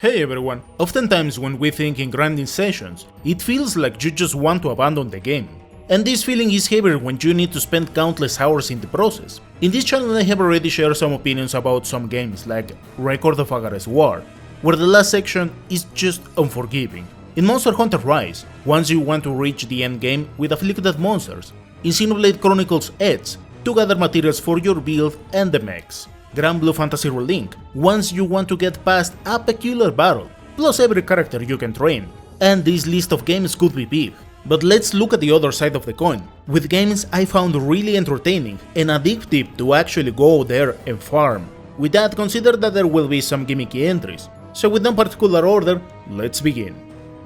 Hey everyone, oftentimes when we think in grinding sessions, it feels like you just want to abandon the game. And this feeling is heavier when you need to spend countless hours in the process. In this channel I have already shared some opinions about some games like Record of Agarest War, where the last section is just unforgiving. In Monster Hunter Rise, once you want to reach the end game with afflicted monsters. In Xenoblade Chronicles Edge, to gather materials for your build and the mechs. Grand Blue Fantasy Relink, once you want to get past a peculiar battle, plus every character you can train. And this list of games could be big. But let's look at the other side of the coin, with games I found really entertaining and addictive to actually go there and farm. With that, consider that there will be some gimmicky entries. So with no particular order, let's begin.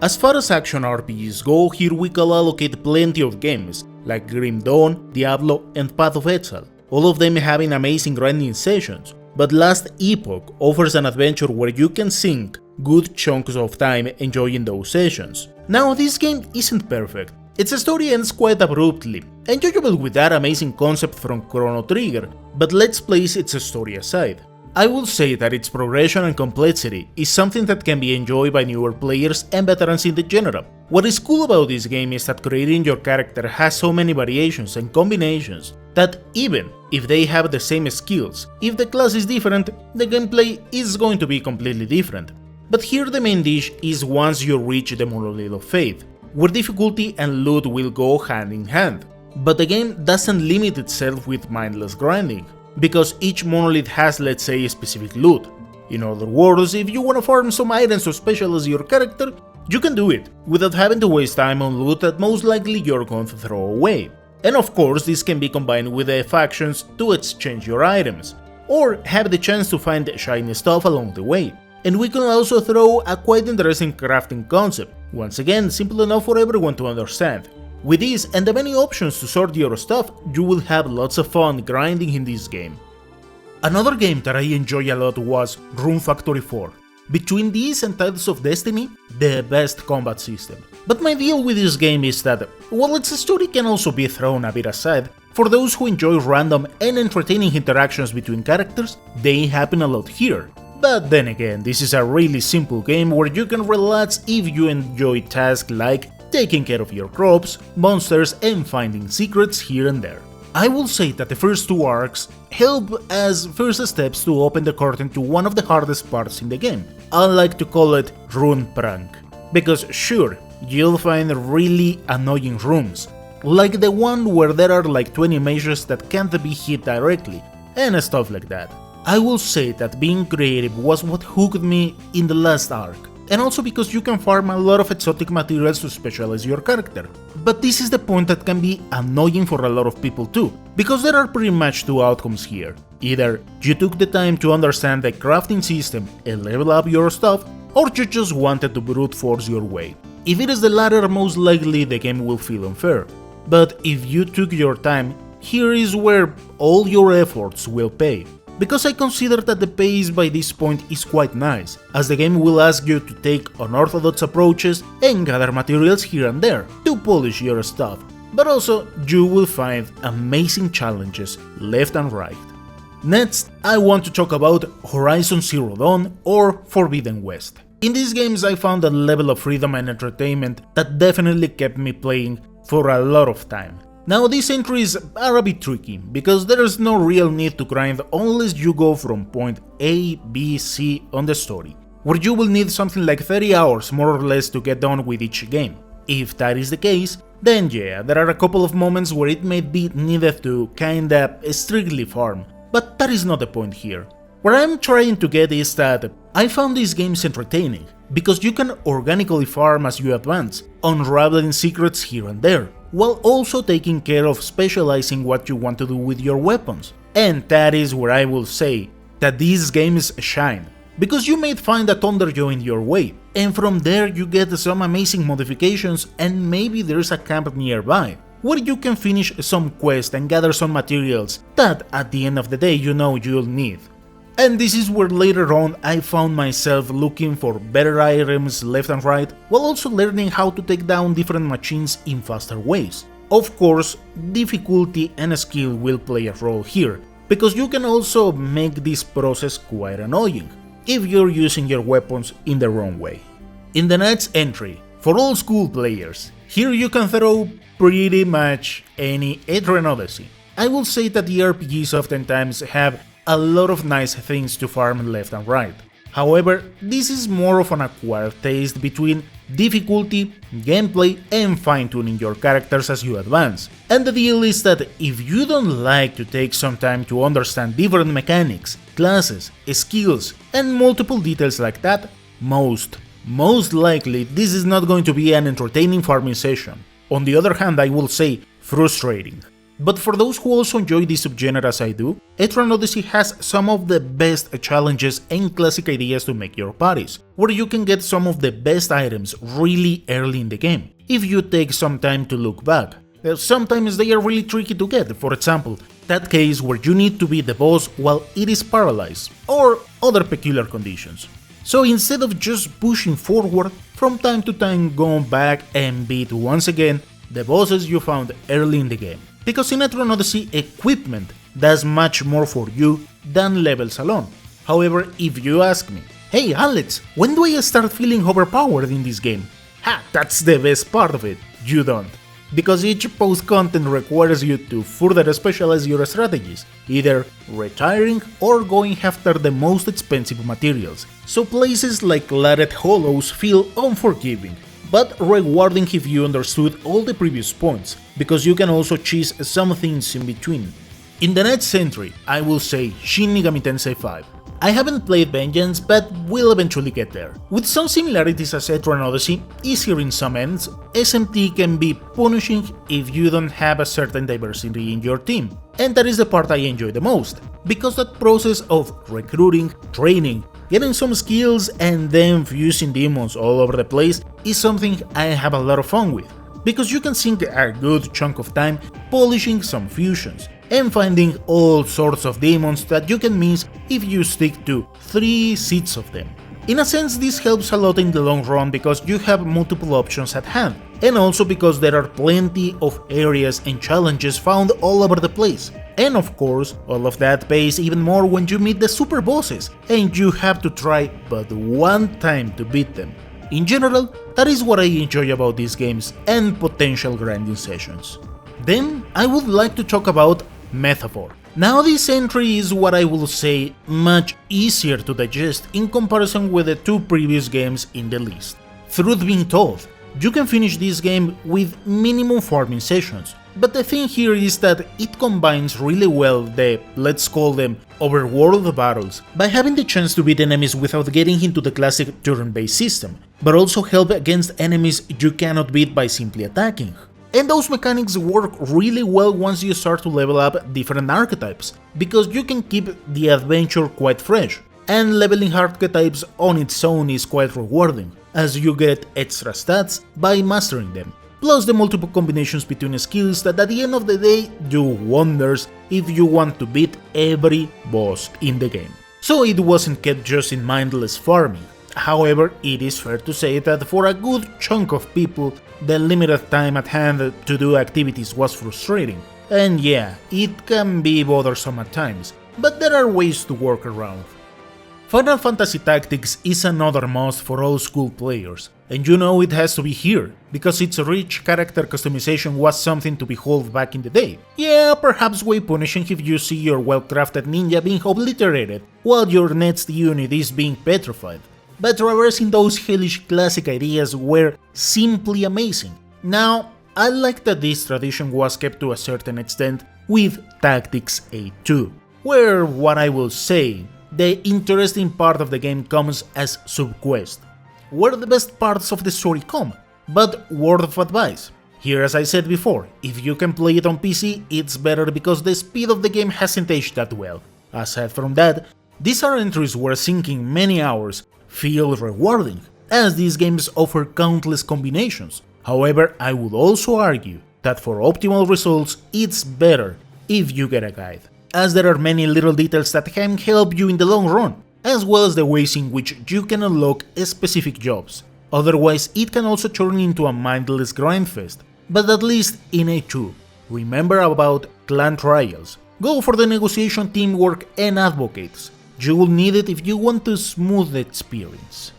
As far as action RPGs go, here we can allocate plenty of games, like Grim Dawn, Diablo and Path of Exile. All of them having amazing grinding sessions, but Last Epoch offers an adventure where you can sink good chunks of time enjoying those sessions. Now this game isn't perfect, its story ends quite abruptly, enjoyable with that amazing concept from Chrono Trigger, but let's place its story aside. I will say that its progression and complexity is something that can be enjoyed by newer players and veterans in the general. What is cool about this game is that creating your character has so many variations and combinations that even if they have the same skills, if the class is different, the gameplay is going to be completely different. But here the main dish is once you reach the Monolith of Fate, where difficulty and loot will go hand in hand. But the game doesn't limit itself with mindless grinding, because each monolith has, let's say, a specific loot. In other words, if you want to farm some items to specialize your character, you can do it, without having to waste time on loot that most likely you're going to throw away. And of course, this can be combined with the factions to exchange your items, or have the chance to find shiny stuff along the way. And we can also throw a quite interesting crafting concept, once again simple enough for everyone to understand. With this and the many options to sort your stuff, you will have lots of fun grinding in this game. Another game that I enjoy a lot was Rune Factory 4. Between this and Titles of Destiny, the best combat system. But my deal with this game is that, while its story can also be thrown a bit aside, for those who enjoy random and entertaining interactions between characters, they happen a lot here. But then again, this is a really simple game where you can relax if you enjoy tasks like taking care of your crops, monsters and finding secrets here and there. I will say that the first two arcs help as first steps to open the curtain to one of the hardest parts in the game. I like to call it Rune Prank. Because sure, you'll find really annoying rooms, like the one where there are like 20 measures that can't be hit directly, and stuff like that. I will say that being creative was what hooked me in the last arc. And also because you can farm a lot of exotic materials to specialize your character. But this is the point that can be annoying for a lot of people too, because there are pretty much two outcomes here. Either you took the time to understand the crafting system and level up your stuff, or you just wanted to brute force your way. If it is the latter, most likely the game will feel unfair. But if you took your time, here is where all your efforts will pay. Because I consider that the pace by this point is quite nice, as the game will ask you to take unorthodox approaches and gather materials here and there to polish your stuff, but also you will find amazing challenges left and right. Next, I want to talk about Horizon Zero Dawn or Forbidden West. In these games I found a level of freedom and entertainment that definitely kept me playing for a lot of time. Now these entries are a bit tricky, because there is no real need to grind unless you go from point A, B, C on the story, where you will need something like 30 hours more or less to get done with each game. If that is the case, then yeah, there are a couple of moments where it may be needed to kinda strictly farm, but that is not the point here. What I'm trying to get is that I found these games entertaining, because you can organically farm as you advance, unraveling secrets here and there, while also taking care of specializing what you want to do with your weapons. And that is where I will say that these games shine, because you may find a Thunderjaw in your way, and from there you get some amazing modifications and maybe there's a camp nearby, where you can finish some quest and gather some materials that at the end of the day you know you'll need. And this is where later on I found myself looking for better items left and right, while also learning how to take down different machines in faster ways. Of course, difficulty and skill will play a role here, because you can also make this process quite annoying. if you're using your weapons in the wrong way. In the next entry, for old school players, here you can throw pretty much any Etrian Odyssey. I will say that the RPGs oftentimes have a lot of nice things to farm left and right. However, this is more of an acquired taste between difficulty, gameplay, and fine-tuning your characters as you advance. And the deal is that if you don't like to take some time to understand different mechanics, classes, skills, and multiple details like that, most likely this is not going to be an entertaining farming session. On the other hand, I will say frustrating. But for those who also enjoy this subgenre as I do, Etrian Odyssey has some of the best challenges and classic ideas to make your parties, where you can get some of the best items really early in the game, if you take some time to look back. Sometimes they are really tricky to get, for example, that case where you need to beat the boss while it is paralyzed, or other peculiar conditions. So instead of just pushing forward, from time to time go back and beat once again the bosses you found early in the game. Because in Etrian Odyssey, equipment does much more for you than levels alone. However, if you ask me, hey Alex, when do I start feeling overpowered in this game? Ha, that's the best part of it, you don't. Because each post-content requires you to further specialize your strategies, either retiring or going after the most expensive materials. So places like Lared Hollows feel unforgiving, but rewarding if you understood all the previous points, because you can also choose some things in between. In the next entry, I will say Shin Megami Tensei 5. I haven't played Vengeance, but will eventually get there. With some similarities as Etrian Odyssey, easier in some ends, SMT can be punishing if you don't have a certain diversity in your team. And that is the part I enjoy the most, because that process of recruiting, training, getting some skills and then fusing demons all over the place is something I have a lot of fun with, because you can sink a good chunk of time polishing some fusions and finding all sorts of demons that you can miss if you stick to 3 seeds of them. In a sense, this helps a lot in the long run because you have multiple options at hand, and also because there are plenty of areas and challenges found all over the place. And of course, all of that pays even more when you meet the super bosses, and you have to try but one time to beat them. In general, that is what I enjoy about these games and potential grinding sessions. Then, I would like to talk about Metaphor. Now this entry is what I will say much easier to digest in comparison with the 2 previous games in the list. Truth being told, you can finish this game with minimum farming sessions, but the thing here is that it combines really well the, let's call them, overworld battles, by having the chance to beat enemies without getting into the classic turn-based system, but also help against enemies you cannot beat by simply attacking. And those mechanics work really well once you start to level up different archetypes, because you can keep the adventure quite fresh, and leveling archetypes on its own is quite rewarding, as you get extra stats by mastering them, plus the multiple combinations between skills that at the end of the day do wonders if you want to beat every boss in the game. So it wasn't kept just in mindless farming. However, it is fair to say that for a good chunk of people, the limited time at hand to do activities was frustrating. And yeah, it can be bothersome at times, but there are ways to work around. Final Fantasy Tactics is another must for old school players, and you know it has to be here, because its rich character customization was something to behold back in the day. Yeah, perhaps way punishing if you see your well-crafted ninja being obliterated, while your next unit is being petrified. But traversing those hellish classic ideas were simply amazing. Now, I like that this tradition was kept to a certain extent with Tactics A2, where what I will say, the interesting part of the game comes as subquest, where the best parts of the story come, but word of advice. Here, as I said before, if you can play it on PC, it's better because the speed of the game hasn't aged that well. Aside from that, these are entries where sinking many hours feel rewarding, as these games offer countless combinations. However, I would also argue that for optimal results, it's better if you get a guide, as there are many little details that can help you in the long run, as well as the ways in which you can unlock specific jobs. Otherwise, it can also turn into a mindless grindfest, but at least in A2, remember about clan trials, go for the negotiation, teamwork and advocates. You will need it if you want a smooth experience.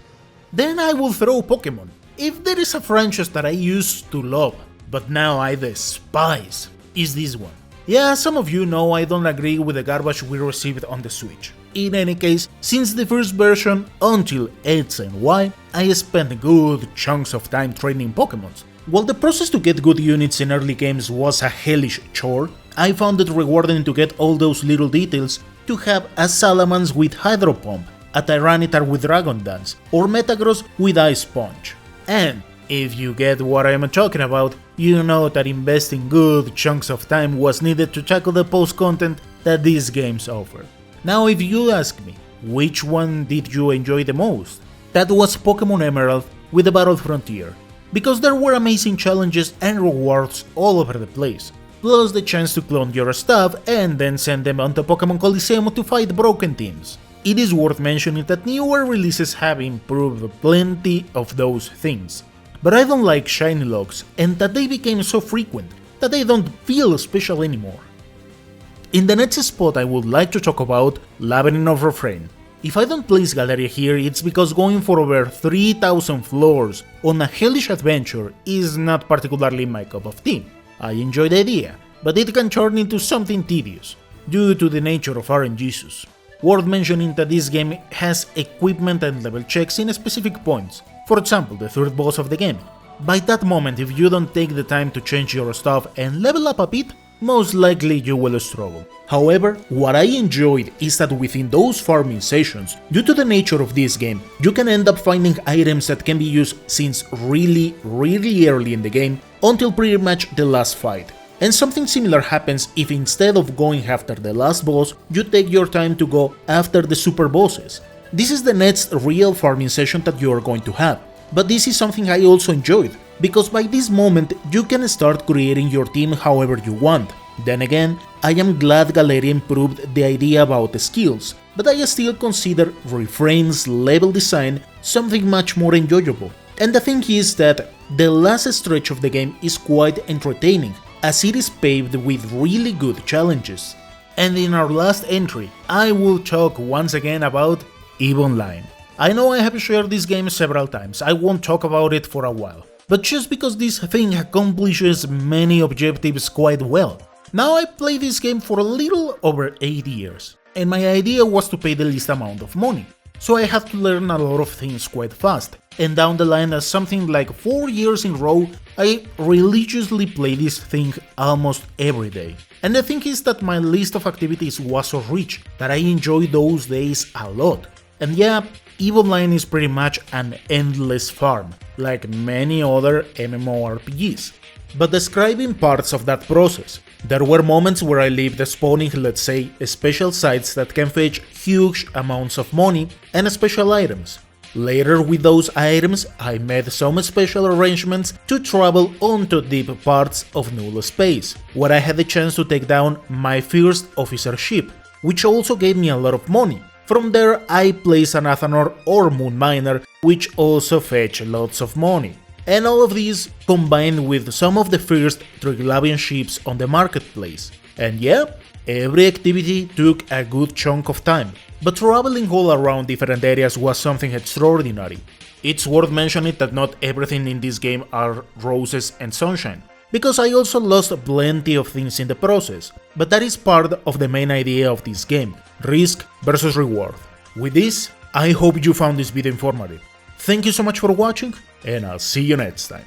Then I will throw Pokemon. If there is a franchise that I used to love, but now I despise, is this one. Yeah, some of you know I don't agree with the garbage we received on the Switch. In any case, since the first version until X and Y, I spent good chunks of time training Pokemons. While the process to get good units in early games was a hellish chore, I found it rewarding to get all those little details, to have a Salamence with Hydro Pump, a Tyranitar with Dragon Dance, or Metagross with Ice Punch. And if you get what I am talking about, you know that investing good chunks of time was needed to tackle the post-content that these games offer. Now if you ask me, which one did you enjoy the most? That was Pokemon Emerald with the Battle Frontier, because there were amazing challenges and rewards all over the place, plus the chance to clone your stuff and then send them onto Pokemon Coliseum to fight broken teams. It is worth mentioning that newer releases have improved plenty of those things, but I don't like shiny locks and that they became so frequent that they don't feel special anymore. In the next spot I would like to talk about Labyrinth of Refrain. If I don't place Galeria here, it's because going for over 3000 floors on a hellish adventure is not particularly my cup of tea. I enjoy the idea, but it can turn into something tedious, due to the nature of RNGesus. Worth mentioning that this game has equipment and level checks in specific points, for example the third boss of the game. By that moment, if you don't take the time to change your stuff and level up a bit, most likely you will struggle. However, what I enjoyed is that within those farming sessions, due to the nature of this game, you can end up finding items that can be used since really early in the game until pretty much the last fight. And something similar happens if instead of going after the last boss, you take your time to go after the super bosses. This is the next real farming session that you are going to have, but this is something I also enjoyed, because by this moment you can start creating your team however you want. Then again, I am glad Galeria improved the idea about the skills, but I still consider Refrain's level design something much more enjoyable. And the thing is that the last stretch of the game is quite entertaining, as it is paved with really good challenges. And in our last entry, I will talk once again about EVE Online. I know I have shared this game several times, I won't talk about it for a while, but just because this thing accomplishes many objectives quite well. Now I played this game for a little over 8 years, and my idea was to pay the least amount of money, so I had to learn a lot of things quite fast, and down the line as something like 4 years in a row, I religiously play this thing almost every day. And the thing is that my list of activities was so rich that I enjoyed those days a lot. And yeah, EVE Online is pretty much an endless farm, like many other MMORPGs. But describing parts of that process, there were moments where I lived spawning, let's say, special sites that can fetch huge amounts of money and special items. Later with those items, I made some special arrangements to travel onto deep parts of null space, where I had the chance to take down my first officer ship, which also gave me a lot of money. From there I placed an Athanor or Moon Miner, which also fetch lots of money. And all of these combined with some of the first Triglavian ships on the marketplace. And yeah, every activity took a good chunk of time, but traveling all around different areas was something extraordinary. It's worth mentioning that not everything in this game are roses and sunshine, because I also lost plenty of things in the process, but that is part of the main idea of this game, risk versus reward. With this, I hope you found this video informative. Thank you so much for watching, and I'll see you next time.